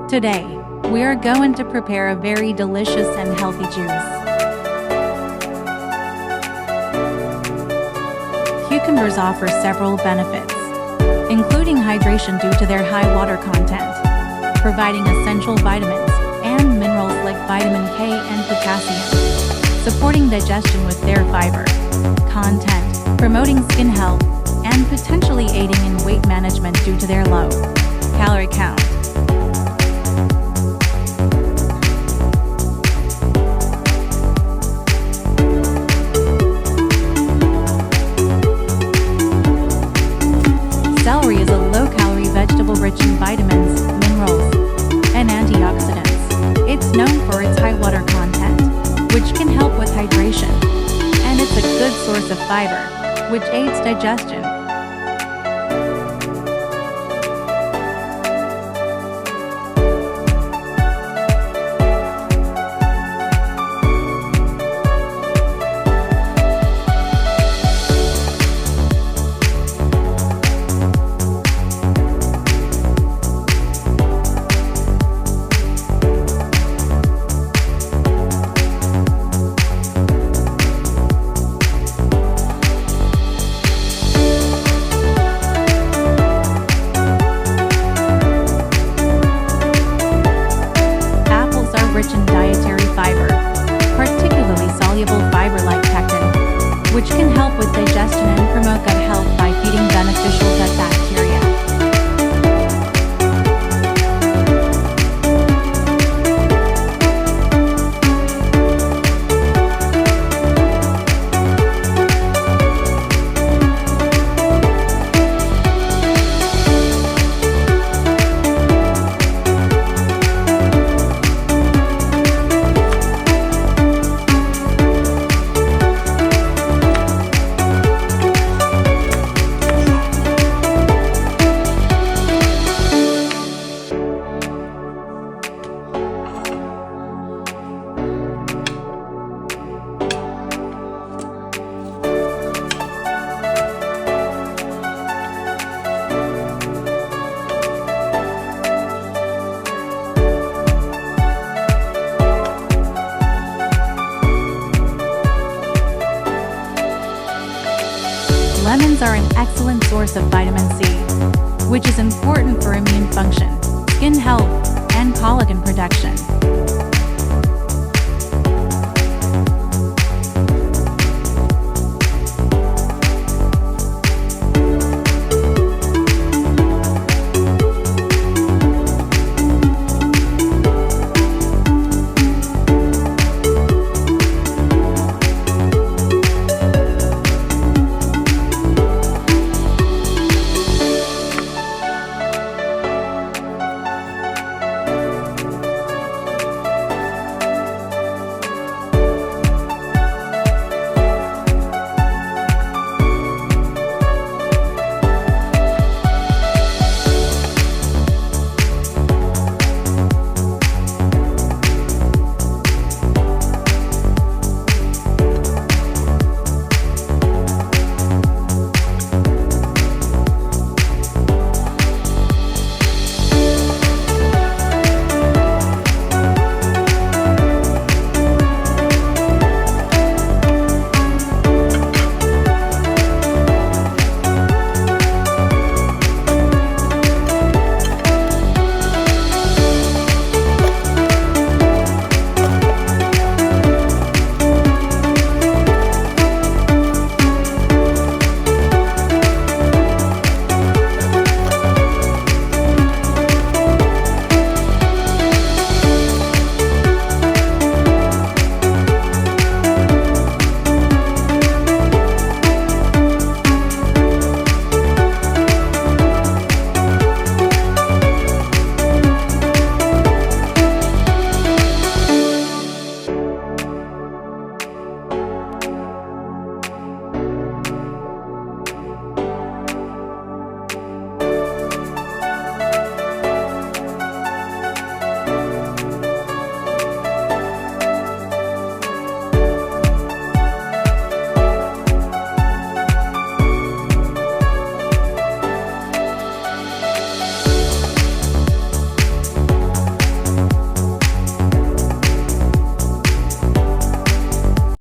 Today, we are going to prepare a very delicious and healthy juice. Cucumbers offer several benefits, including hydration due to their high water content, providing essential vitamins and minerals like vitamin K and potassium, supporting digestion with their fiber content, promoting skin health, and potentially aiding in weight management due to their low calorie count. Celery is a low-calorie vegetable rich in vitamins, minerals, and antioxidants. It's known for its high water content, which can help with hydration, and it's a good source of fiber, which aids digestion. Rich in dietary fiber, particularly soluble fiber like pectin, which can help with digestion and promote gut health by feeding beneficial gut bacteria. Lemons are an excellent source of vitamin C, which is important for immune function, skin health, and collagen production.